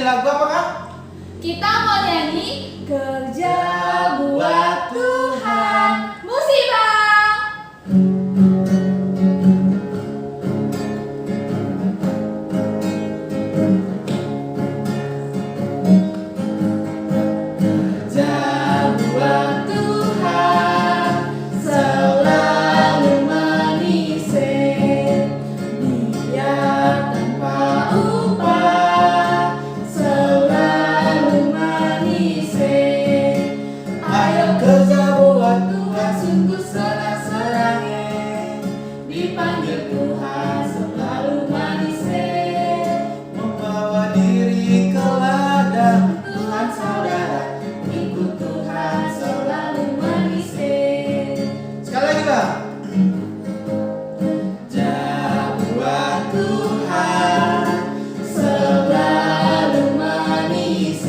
lagu apa, Kak? Kita mau nyanyi Kerja Buat Tuhan. Musik, Bang. Kerja buat Tuhan selalu manis, biar tanpa upah selalu manis. Ayo kerja buat Tuhan, sungguh senang-senangnya. Dipanggil Tuhan selalu manis. Membawa diri ke ladang Tuhan saudara, Ikut Tuhan selalu manis. sekali lagi, Bang. Buat Tuhan selalu manis,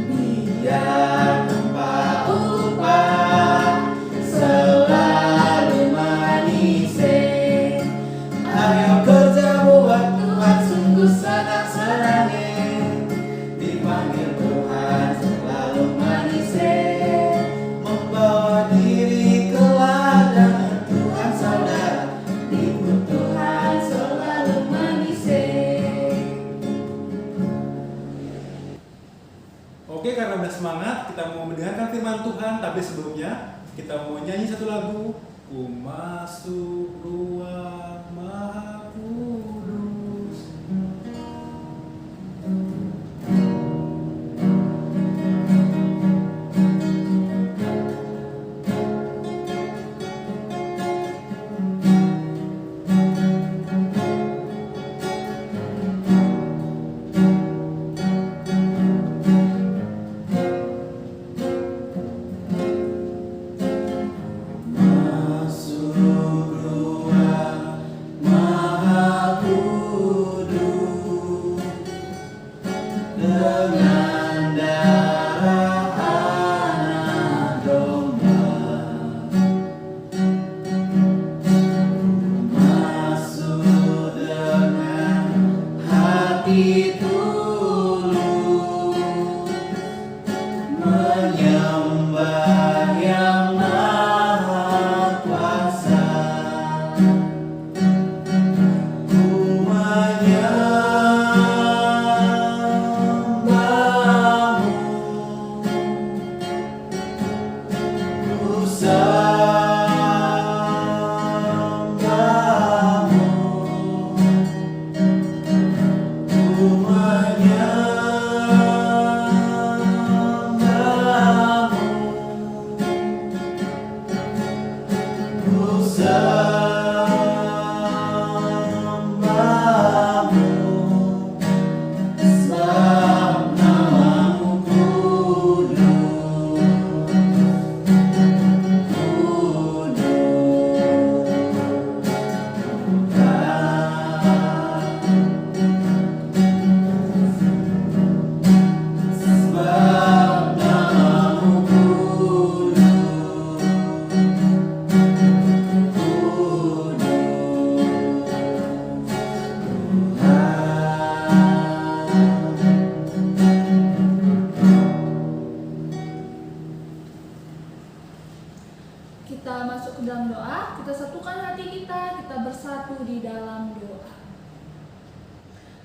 biar tanpa upah selalu manis. Ayo kerja buat Tuhan, sungguh senang-senangnya. Dipanggil Tuhan selalu manis, membawa diri ke ladang Tuhan saudara. Ikut Tuhan selalu manis. Oke, karena udah semangat, kita mau mendengarkan firman Tuhan. Tapi sebelumnya, kita mau nyanyi satu lagu. Ku masuk ruang Maha Kudus. Masuk ruang Maha Kudus dengan darah anak domba. Masuk dengan hati tulus, menyembah yang Maha Kuasa. Ku menyembahmu, ku sembahmu, ku menyembahmu, ku sembahmu, sebab namamu kudus, kudus. Sebab namamu kudus, Kita masuk ke dalam doa, kita satukan hati kita bersatu di dalam doa.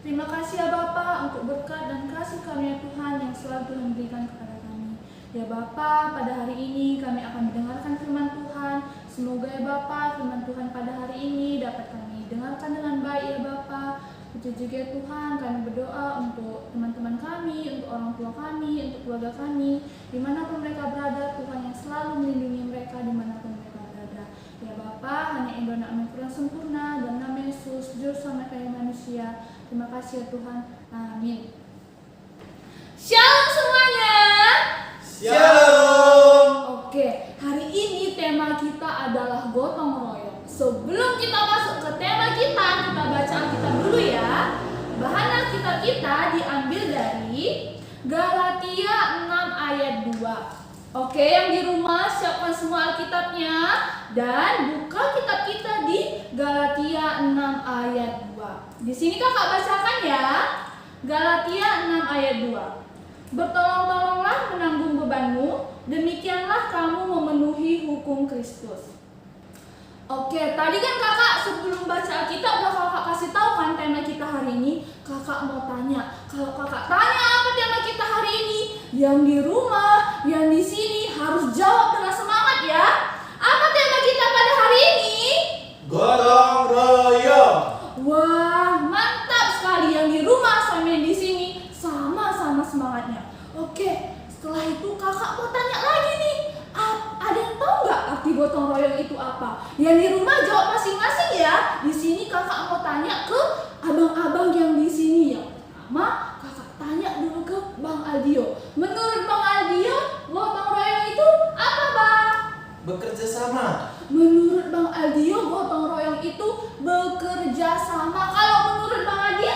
Terima kasih ya Bapa untuk berkat dan kasih karunia Tuhan yang selalu Tuhan berikan kepada kami. Ya Bapa, pada hari ini kami akan mendengarkan firman Tuhan. Semoga ya Bapa, firman Tuhan pada hari ini dapat kami dengarkan dengan baik ya Bapa. Itu juga ya Tuhan, kami berdoa untuk teman-teman kami, untuk orang tua kami, untuk keluarga kami, dimanapun mereka berada, Tuhan yang selalu melindungi mereka dimanapun mereka berada. Ya Bapa, hanya Engkau yang kurang sempurna, dan nama Yesus, jujur sama kayak manusia. Terima kasih ya Tuhan. Amin. Shalom semuanya. Shalom. Oke, hari ini tema kita adalah gotong royong. Sebelum kita masuk ke tema kita baca Alkitab dulu ya. Bahan Alkitab kita diambil dari Galatia 6 ayat 2. Oke, yang di rumah siapkan semua Alkitabnya dan buka kitab kita di Galatia 6 ayat 2. Di sini Kakak bacakan ya. Galatia ayat 2. Bertolong-tolonglah menanggung bebanmu, demikianlah kamu memenuhi hukum Kristus. Oke, tadi kan kakak sebelum baca Alkitab udah kakak kasih tahu kan tema kita hari ini. Kakak mau tanya, kalau kakak tanya apa tema kita hari ini, yang di rumah, yang di sini harus jawab dengan semangat ya. Apa tema kita pada hari ini? Gotong royong. Wah, mantap sekali, yang di rumah sama yang di sini sama-sama semangatnya. Oke, setelah itu kakak mau tanya lagi nih. Ada yang tahu nggak arti gotong royong itu apa? Yang di rumah jawab masing-masing ya. Di sini kakak mau tanya ke abang-abang yang di sini. Yang pertama kakak tanya dulu ke Bang Aldio. Menurut Bang Aldio, gotong royong itu apa, Bang? Bekerja sama. Menurut Bang Aldio, gotong royong itu bekerja sama. Kalau menurut Bang Aldio?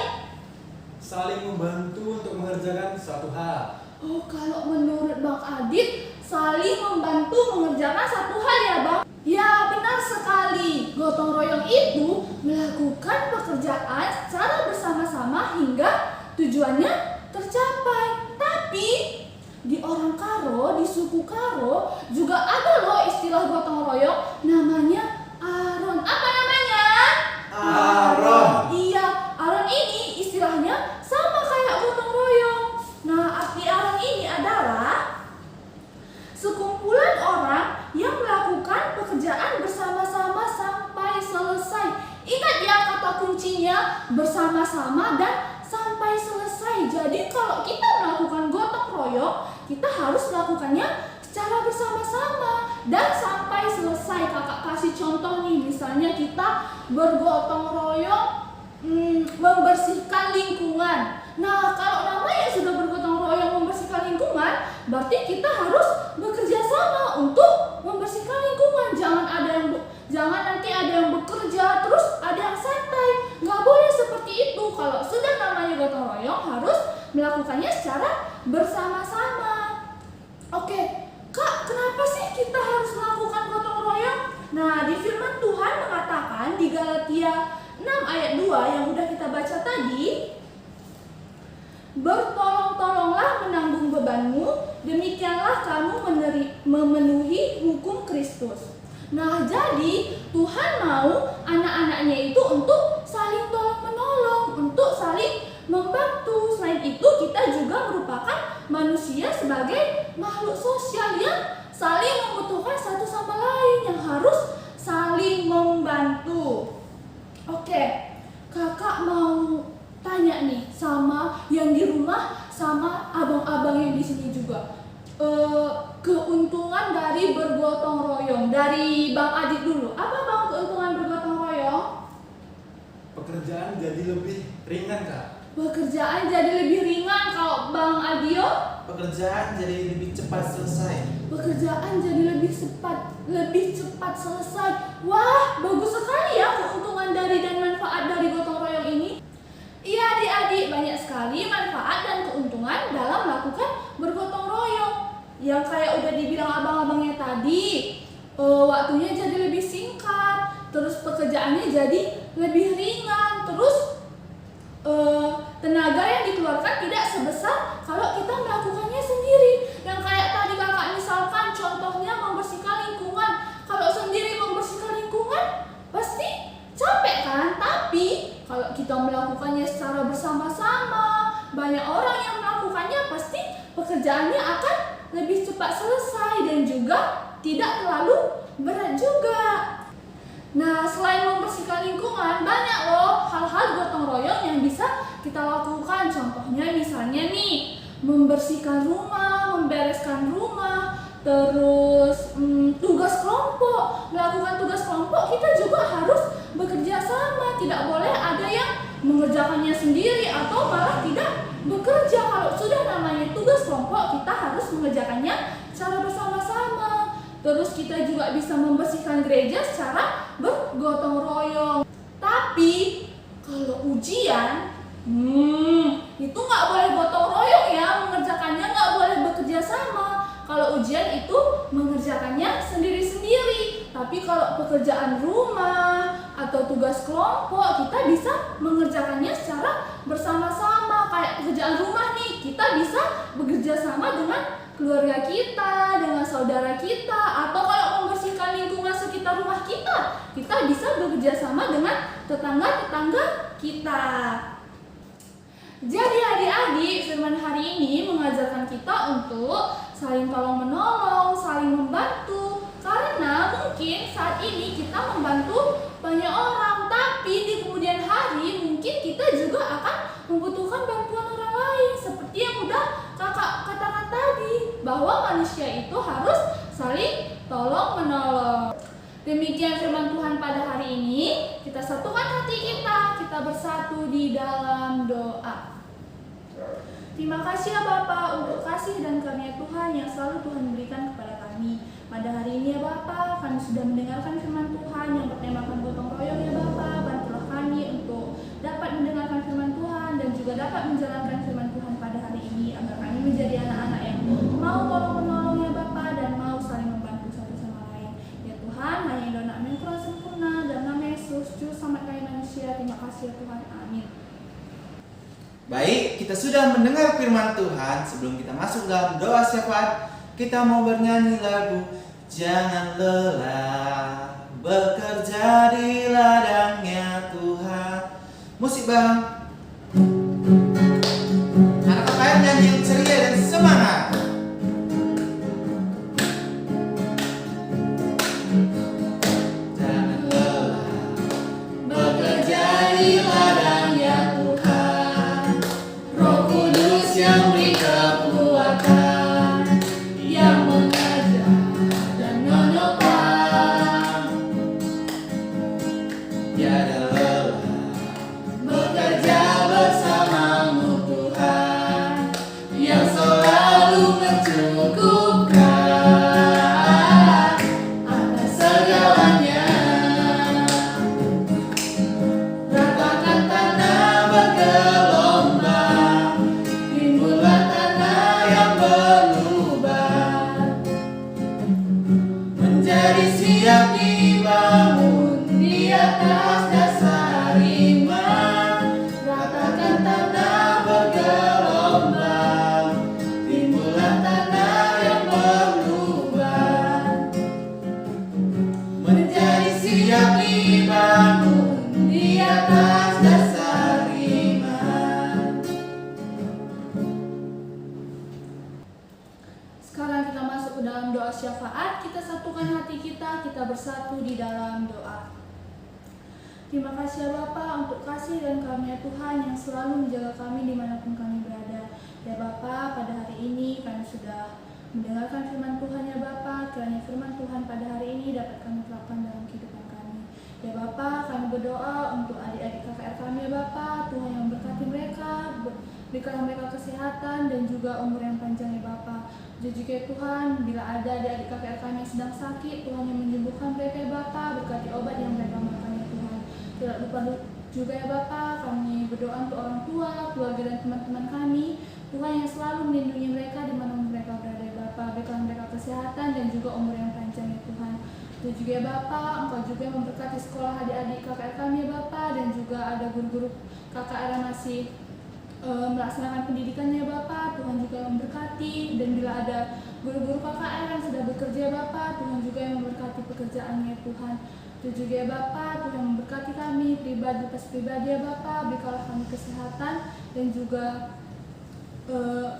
Saling membantu untuk mengerjakan suatu hal. Oh, kalau menurut Bang Adit, saling membantu mengerjakan satu hal ya, Bang? Ya, benar sekali. Gotong royong itu melakukan pekerjaan secara bersama-sama hingga tujuannya tercapai. Tapi di orang Karo, di suku Karo juga ada loh istilah gotong royong, namanya Aron. Apa namanya? Aron. Iya, Aron ini istilahnya sama kayak gotong royong. Nah, arti Aron ini adalah sekumpulan orang yang melakukan pekerjaan bersama-sama sampai selesai. Ingat ya kata kuncinya, bersama-sama dan sampai selesai. Jadi kalau kita melakukan gotong royong, kita harus melakukannya secara bersama-sama dan sampai selesai. Kakak kasih contoh nih, misalnya kita bergotong royong membersihkan lingkungan. Nah, kalau namanya sudah bergotong royong membersihkan lingkungan, berarti kita harus bekerja sama untuk membersihkan lingkungan. Jangan nanti ada yang bekerja terus ada yang santai. Nggak boleh seperti itu. Kalau sudah namanya gotong royong, harus melakukannya secara bersama-sama. Oke, Kak, kenapa sih kita harus melakukan gotong royong? Nah, di firman Tuhan mengatakan di Galatia 6 ayat 2 yang udah kita baca tadi, bertolong-tolonglah menanggung bebanmu, demikianlah kamu memenuhi hukum Kristus. Nah, jadi Tuhan mau anak-anaknya itu untuk saling tolong-menolong, untuk saling membantu. Selain itu, kita juga merupakan manusia sebagai makhluk sosial yang saling membutuhkan satu sama lain, yang harus saling membantu. Oke, kakak mau tanya nih sama yang di rumah, sama abang-abang yang di sini juga. Keuntungan dari bergotong royong, dari Bang Adit dulu. Apa Bang keuntungan bergotong royong? Pekerjaan jadi lebih ringan, Kak. Pekerjaan jadi lebih ringan. Kalau Bang Adio? Pekerjaan jadi lebih cepat selesai. Pekerjaan jadi lebih cepat selesai. Wah, bagus sekali ya keuntungan dari dan manfaat dari gotong royong ini. Iya adik-adik, banyak sekali manfaat dan keuntungan dalam melakukan bergotong royong. Yang kayak udah dibilang abang-abangnya tadi, waktunya jadi lebih singkat, terus pekerjaannya jadi lebih ringan, terus tenaga yang dikeluarkan tidak sebesar kalau kita melakukannya sendiri. Yang kayak tadi kakak misalkan contohnya membersihkan lingkungan. Kalau sendiri membersihkan lingkungan pasti capek kan? Tapi kalau kita melakukannya secara bersama-sama, banyak orang yang melakukannya, pasti pekerjaannya akan lebih cepat selesai dan juga tidak terlalu berat juga. Nah, selain membersihkan lingkungan, banyak loh hal-hal gotong royong yang bisa kita lakukan. Contohnya misalnya nih, membersihkan rumah, membereskan rumah, terus tugas kelompok. Melakukan tugas kelompok kita juga harus bekerja sama. Tidak boleh ada yang mengerjakannya sendiri atau malah tidak bekerja. Kalau sudah namanya tugas kelompok, kita harus mengerjakannya secara bersama-sama. Terus kita juga bisa membersihkan gereja secara bergotong royong. Tapi kalau ujian, itu nggak boleh gotong royong ya, mengerjakannya nggak boleh bekerja sama. Kalau ujian itu mengerjakannya sendiri-sendiri. Tapi kalau pekerjaan rumah atau tugas kelompok, kita bisa mengerjakannya secara bersama-sama. Kayak pekerjaan rumah nih, kita bisa bekerja sama dengan keluarga kita, dengan saudara kita, atau kalau membersihkan lingkungan sekitar rumah kita bisa bekerja sama dengan tetangga-tetangga kita. Jadi adik-adik, firman hari ini mengajarkan kita untuk saling tolong-menolong, saling membantu. Karena mungkin saat ini kita membantu banyak orang, tapi di kemudian hari mungkin kita juga akan membutuhkan bantuan orang lain. Seperti yang udah kakak katakan tadi, bahwa manusia itu harus saling tolong-menolong. Demikian firman Tuhan pada hari ini. Kita satukan hati kita bersatu di dalam doa. Terima kasih ya Bapa untuk kasih dan karunia Tuhan yang selalu Tuhan berikan kepada kami. Pada hari ini ya Bapa, kami sudah mendengarkan firman Tuhan yang bertemakan gotong royong ya Bapa. Bantulah kami untuk dapat mendengarkan firman Tuhan dan juga dapat menjalankan firman Tuhan pada hari ini, agar kami menjadi anak-anak yang mau tolong menolong ya Bapa dan mau saling membantu satu sama lain. Ya Tuhan, hanya yang doa amin kurang sempurna dan nama Yesus Juru Selamat kami manusia. Terima kasih ya Tuhan. Amin. Baik, kita sudah mendengar firman Tuhan. Sebelum kita masuk dalam doa syafaat, kita mau bernyanyi lagu Jangan lelah bekerja di ladangnya Tuhan. Musik bang. Anak KKR nyanyi yang ceria dan semangat. Jangan lelah bekerja di ladangnya Tuhan. Roh Kudus yang beri kekuatan, yang mengajar dan menopang. Tiada lelah bekerja bersamamu Tuhan, yang selalu mencukupkan atas segalanya. Ratakan tanah bergelombang, timbullah tanah yang berlubang, menjadi siap dibangun di atas dasar iman. Ratakan tanah bergelombang, timbullah tanah yang berlubang, menjadi siap dibangun di atas dasar iman. Sekarang kita masuk ke dalam doa syafaat. Kita satukan hati kita bersatu di dalam doa. Terima kasih ya Bapa untuk kasih dan karunia Tuhan yang selalu menjaga kami dimanapun kami berada. Ya Bapa, pada hari ini kami sudah mendengarkan firman Tuhan ya Bapa. Kiranya firman Tuhan pada hari ini dapat kami terapkan dalam kehidupan kami. Ya Bapa, kami berdoa untuk adik-adik KKR kami ya Bapa. Tuhan yang memberkati mereka, berikanlah mereka kesehatan dan juga umur yang panjang ya Bapa. Juga Tuhan, bila ada adik-adik KKR kami yang sedang sakit, Tuhan yang menyembuhkan mereka ya Bapa. Berkati obat yang mereka makan ya Tuhan. Tidak lupa juga ya Bapa, kami berdoa untuk orang tua, keluarga dan teman-teman kami. Tuhan yang selalu melindungi mereka di mana mereka berada ya Bapa. Berikan mereka kesehatan dan juga umur yang panjang ya Tuhan. Dan juga ya Bapa, Engkau juga memberkati sekolah adik-adik KKR kami ya Bapa, dan juga ada guru-guru KKR yang masih melaksanakan pendidikannya Bapa. Tuhan juga memberkati, dan bila ada guru-guru KKR yang sudah bekerja Bapa, Tuhan juga yang memberkati pekerjaannya Tuhan. Dan juga ya Bapa, Tuhan memberkati kami pribadi ya Bapa. Berikanlah kami kesehatan dan juga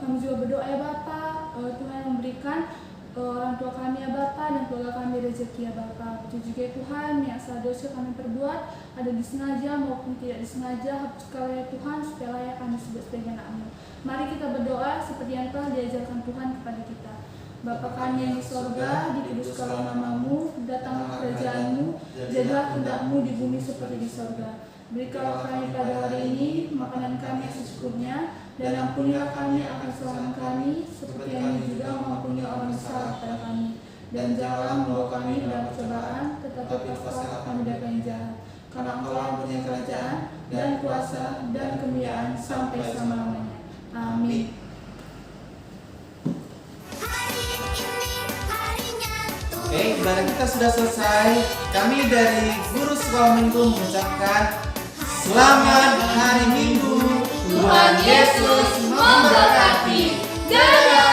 kami juga berdoa ya Bapa, Tuhan yang memberikan orang tua kami ya Bapa dan keluarga kami rezeki ya Bapa. Begitu juga ya Tuhan, yang salah dosa kami perbuat, ada disengaja maupun tidak disengaja, hapuskanlah ya Tuhan supaya layak kami disebut sebagai anak-Mu. Mari kita berdoa seperti yang telah diajarkan Tuhan kepada kita. Bapa kami yang di sorga, dikuduskanlah nama-Mu, datanglah kerajaan-Mu, jadilah kehendak-Mu di bumi seperti di sorga. Berikanlah kami pada hari ini makanan kami yang secukupnya, dan ampunilah kami akan kesalahan kami, seperti kami juga mengampuni orang yang salah pada kami. Dan janganlah membawa kami dalam percobaan, tetapi lepaskanlah kami dari yang jahat. Karena Engkau punya kerajaan dan kuasa dan kemuliaan sampai selama-lamanya. Amin. Oke, ibadah kita sudah selesai. Kami dari Guru Sekolah Minggu mengucapkan Selamat Hari Minggu. Tuhan Yesus memberkati. Dadah.